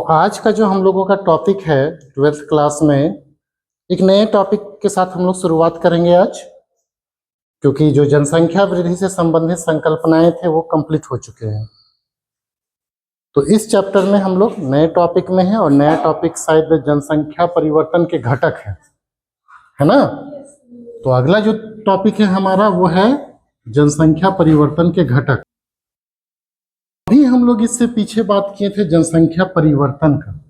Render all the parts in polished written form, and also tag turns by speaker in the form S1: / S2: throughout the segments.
S1: आज का जो हम लोगों का टॉपिक है 12th क्लास में, एक नए टॉपिक के साथ हम लोग शुरुआत करेंगे आज, क्योंकि जो जनसंख्या वृद्धि से संबंधित संकल्पनाएं थे वो कंप्लीट हो चुके हैं। तो इस चैप्टर में हम लोग नए टॉपिक में हैं और नया टॉपिक शायद जनसंख्या परिवर्तन के घटक है ना। तो अगला जो टॉपिक है हमारा वो है जनसंख्या परिवर्तन के घटक। अभी हम लोग इससे पीछे बात किए थे जनसंख्या परिवर्तन का,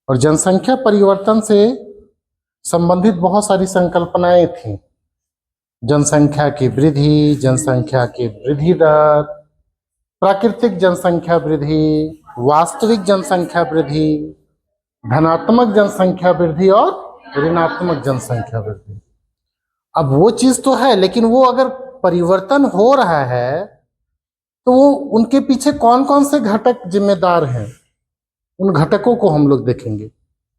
S1: और जनसंख्या परिवर्तन से संबंधित बहुत सारी संकल्पनाएं थी। जनसंख्या की वृद्धि, जनसंख्या की वृद्धि दर, प्राकृतिक जनसंख्या वृद्धि, वास्तविक जनसंख्या वृद्धि, धनात्मक जनसंख्या वृद्धि और ऋणात्मक जनसंख्या वृद्धि। अब वो चीज तो है, लेकिन वो अगर परिवर्तन हो रहा है तो वो उनके पीछे कौन कौन से घटक जिम्मेदार हैं, उन घटकों को हम लोग देखेंगे।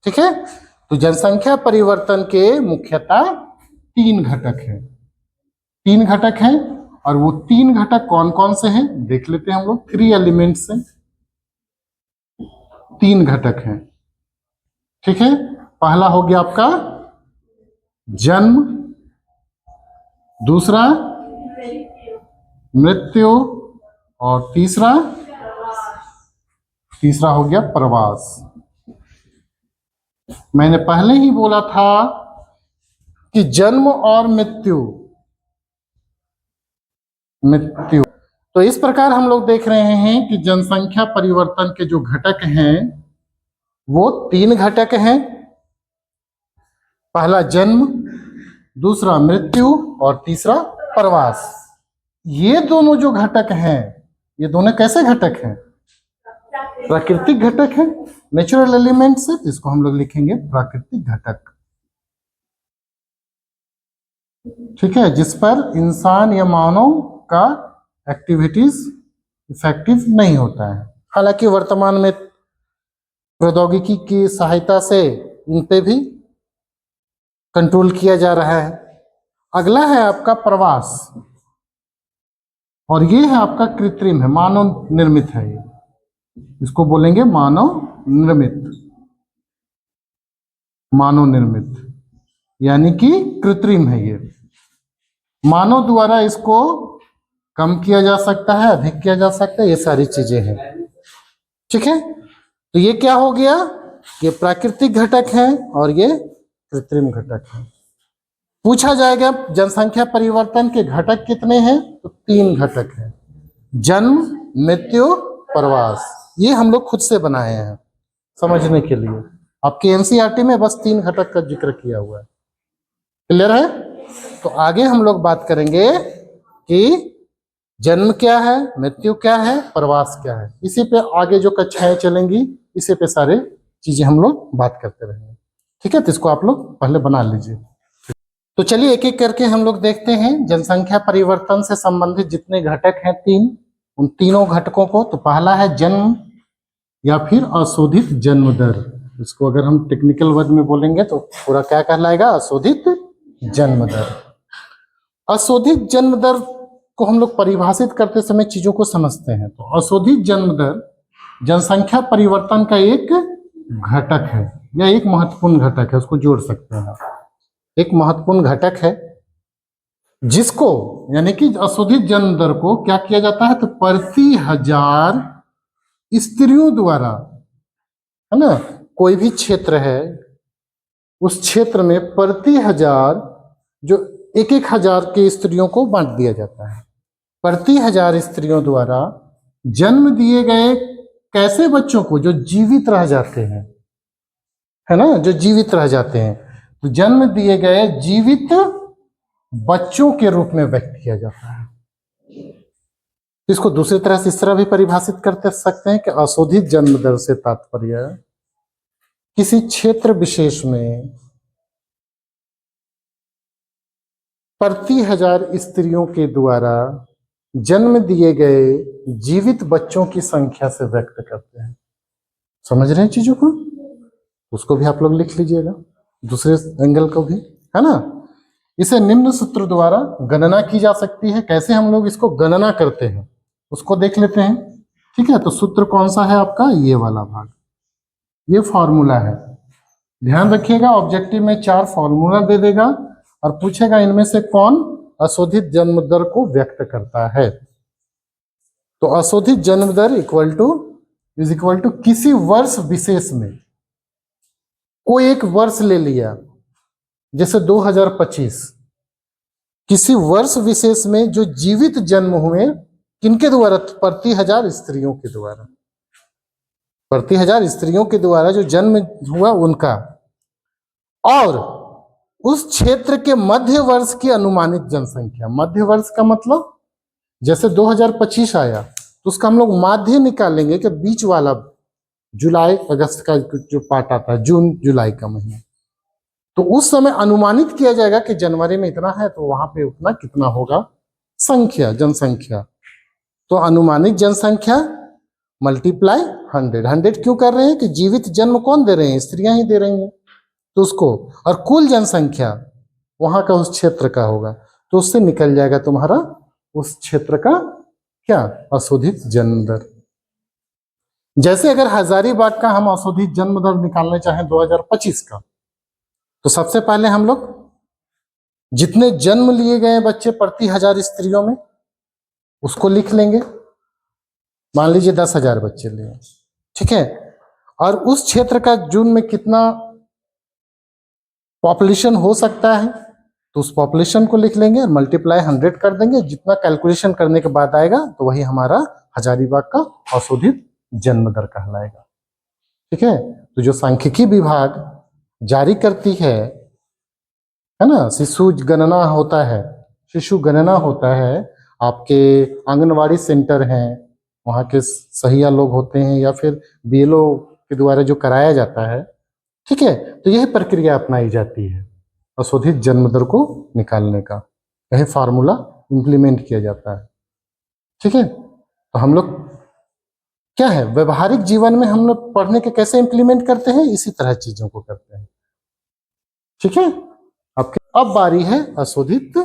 S1: ठीक है, तो जनसंख्या परिवर्तन के मुख्यतः तीन घटक हैं, और वो तीन घटक कौन कौन से हैं देख लेते हैं हम लोग। 3 एलिमेंट्स से 3 घटक हैं। ठीक है, पहला हो गया आपका जन्म, दूसरा मृत्यु, और तीसरा हो गया प्रवास। मैंने पहले ही बोला था कि जन्म और मृत्यु तो इस प्रकार हम लोग देख रहे हैं कि जनसंख्या परिवर्तन के जो घटक हैं वो 3 घटक हैं। पहला जन्म, दूसरा मृत्यु और तीसरा प्रवास। ये दोनों जो घटक हैं, ये दोनों कैसे घटक हैं? प्राकृतिक घटक है, नेचुरल एलिमेंट्स है, इसको हम लोग लिखेंगे प्राकृतिक घटक। ठीक है, जिस पर इंसान या मानव का एक्टिविटीज इफेक्टिव नहीं होता है। हालांकि वर्तमान में प्रौद्योगिकी की सहायता से इन पे भी कंट्रोल किया जा रहा है। अगला है आपका प्रवास, और ये है आपका कृत्रिम है, मानव निर्मित है। ये इसको बोलेंगे मानव निर्मित, यानी कि कृत्रिम है। ये मानव द्वारा इसको कम किया जा सकता है, अधिक किया जा सकता है, ये सारी चीजें हैं। ठीक है, तो ये क्या हो गया? ये प्राकृतिक घटक है और ये कृत्रिम घटक है। पूछा जाएगा जनसंख्या परिवर्तन के घटक कितने हैं, तो 3 घटक हैं, जन्म, मृत्यु, प्रवास। ये हम लोग खुद से बनाए हैं समझने के लिए। आपके एनसीईआरटी में बस 3 घटक का जिक्र किया हुआ है। क्लियर है? तो आगे हम लोग बात करेंगे कि जन्म क्या है, मृत्यु क्या है, प्रवास क्या है। इसी पे आगे जो कक्षाएं चलेंगी, इसी पे सारे चीजें हम लोग बात करते रहेंगे। ठीक है, तो इसको आप लोग पहले बना लीजिए। तो चलिए एक एक करके हम लोग देखते हैं जनसंख्या परिवर्तन से संबंधित जितने घटक हैं 3, उन तीनों घटकों को। तो पहला है जन्म या फिर अशोधित जन्म दर। इसको अगर हम टेक्निकल वर्ड में बोलेंगे तो पूरा क्या कहलाएगा? अशोधित जन्म दर। अशोधित जन्म दर को हम लोग परिभाषित करते समय चीजों को समझते हैं। तो अशोधित जन्म दर जनसंख्या परिवर्तन का एक घटक है, या एक महत्वपूर्ण घटक है, उसको जोड़ सकते हैं। एक महत्वपूर्ण घटक है जिसको, यानी कि अशोधित जन्म दर को क्या किया जाता है, तो प्रति 1000 स्त्रियों द्वारा, है ना, कोई भी क्षेत्र है उस क्षेत्र में प्रति 1000 जो 1,000 की स्त्रियों को बांट दिया जाता है। प्रति 1000 स्त्रियों द्वारा जन्म दिए गए कैसे बच्चों को, जो जीवित रह जाते हैं, है ना, जो जीवित रह जाते हैं, तो जन्म दिए गए जीवित बच्चों के रूप में व्यक्त किया जाता है। इसको दूसरी तरह से इस तरह भी परिभाषित कर सकते हैं कि अशोधित जन्म दर से तात्पर्य किसी क्षेत्र विशेष में प्रति 1000 स्त्रियों के द्वारा जन्म दिए गए जीवित बच्चों की संख्या से व्यक्त करते हैं। समझ रहे हैं चीजों को? उसको भी आप लोग लिख लीजिएगा, दूसरे एंगल को भी, है ना। इसे निम्न सूत्र द्वारा गणना की जा सकती है। कैसे हम लोग इसको गणना करते हैं उसको देख लेते हैं। ठीक है, तो सूत्र कौन सा है आपका? ये वाला भाग। ये फॉर्मूला है। ध्यान रखिएगा, ऑब्जेक्टिव में 4 फॉर्मूला दे देगा और पूछेगा इनमें से कौन अशोधित जन्म दर को व्यक्त करता है। तो अशोधित जन्म दर इज इक्वल टू किसी वर्ष विशेष में, कोई एक वर्ष ले लिया जैसे 2025, किसी वर्ष विशेष में जो जीवित जन्म हुए किनके द्वारा, प्रति 1000 स्त्रियों के द्वारा, प्रति 1000 स्त्रियों के द्वारा जो जन्म हुआ उनका, और उस क्षेत्र के मध्य वर्ष की अनुमानित जनसंख्या। मध्य वर्ष का मतलब जैसे 2025 आया तो उसका हम लोग माध्य निकालेंगे कि बीच वाला जुलाई अगस्त का जो पार्ट आता है, जून जुलाई का महीना, तो उस समय अनुमानित किया जाएगा कि जनवरी में इतना है तो वहां पे उतना कितना होगा संख्या, जनसंख्या। तो अनुमानित जनसंख्या मल्टीप्लाई 100। 100 क्यों कर रहे हैं कि जीवित जन्म कौन दे रहे हैं, स्त्रियां ही दे रही हैं, तो उसको, और कुल जनसंख्या वहां का उस क्षेत्र का होगा, तो उससे निकल जाएगा तुम्हारा उस क्षेत्र का क्या, अशोधित जन्म दर। जैसे अगर हजारीबाग का हम अशोधित जन्म दर निकालना चाहें 2025 का, तो सबसे पहले हम लोग जितने जन्म लिए गए बच्चे प्रति 1000 स्त्रियों में उसको लिख लेंगे। मान लीजिए 10,000 बच्चे लिए, ठीक है, और उस क्षेत्र का जून में कितना पॉपुलेशन हो सकता है तो उस पॉपुलेशन को लिख लेंगे, मल्टीप्लाई 100 कर देंगे। जितना कैलकुलेशन करने के बाद आएगा तो वही हमारा हजारीबाग का अशोधित जन्म दर कहलाएगा। ठीक है, तो जो सांख्यिकी विभाग जारी करती है ना, शिशु गणना होता है, आपके आंगनवाड़ी सेंटर हैं, वहाँ के सहिया लोग होते हैं या फिर बीएलओ के द्वारा जो कराया जाता है, ठीक है, तो यही प्रक्रिया अपनाई जाती है अशोधित जन्म दर को निकालने का, यही फार्मूला इंप्लीमेंट किया जाता है। ठीक है, तो हम लोग क्या है, व्यवहारिक जीवन में हम लोग पढ़ने के कैसे इंप्लीमेंट करते हैं, इसी तरह चीजों को करते हैं। ठीक है, अब बारी है अशोधित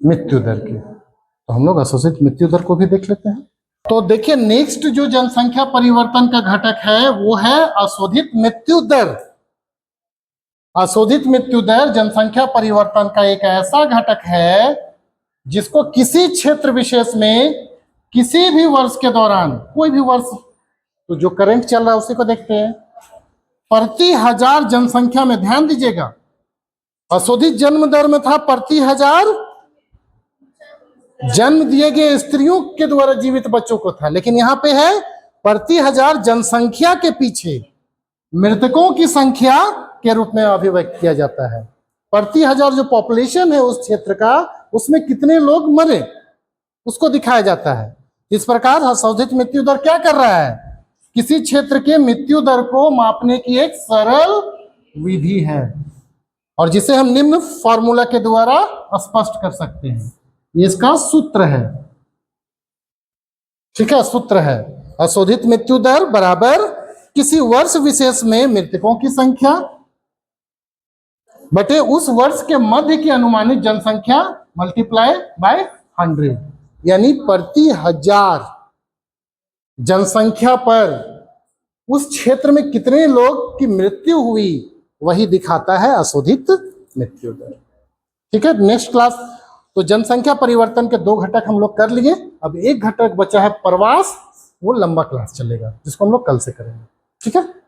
S1: मृत्यु दर की, तो हम लोग अशोधित मृत्यु दर को भी देख लेते हैं। तो देखिए, नेक्स्ट जो जनसंख्या परिवर्तन का घटक है वो है अशोधित मृत्यु दर। अशोधित मृत्यु दर जनसंख्या परिवर्तन का एक ऐसा घटक है जिसको किसी क्षेत्र विशेष में किसी भी वर्ष के दौरान, कोई भी वर्ष, तो जो करंट चल रहा है उसी को देखते हैं, प्रति 1000 जनसंख्या में, ध्यान दीजिएगा, अशोधित जन्म दर में था प्रति 1000 जन्म दिए गए स्त्रियों के द्वारा जीवित बच्चों को था, लेकिन यहां पे है प्रति 1000 जनसंख्या के पीछे मृतकों की संख्या के रूप में अभिव्यक्त किया जाता है। प्रति 1000 जो पॉपुलेशन है उस क्षेत्र का, उसमें कितने लोग मरे उसको दिखाया जाता है। इस प्रकार अशोधित मृत्यु दर क्या कर रहा है, किसी क्षेत्र के मृत्यु दर को मापने की एक सरल विधि है, और जिसे हम निम्न फॉर्मूला के द्वारा स्पष्ट कर सकते हैं। ये इसका सूत्र है। ठीक है, सूत्र है अशोधित मृत्यु दर बराबर किसी वर्ष विशेष में मृतकों की संख्या बटे उस वर्ष के मध्य की अनुमानित जनसंख्या मल्टीप्लाई बाय 100, यानी प्रति 1000 जनसंख्या पर उस क्षेत्र में कितने लोग की मृत्यु हुई, वही दिखाता है अशोधित मृत्यु दर। ठीक है, नेक्स्ट क्लास, तो जनसंख्या परिवर्तन के 2 घटक हम लोग कर लिए। अब एक घटक बचा है प्रवास, वो लंबा क्लास चलेगा जिसको हम लोग कल से करेंगे। ठीक है।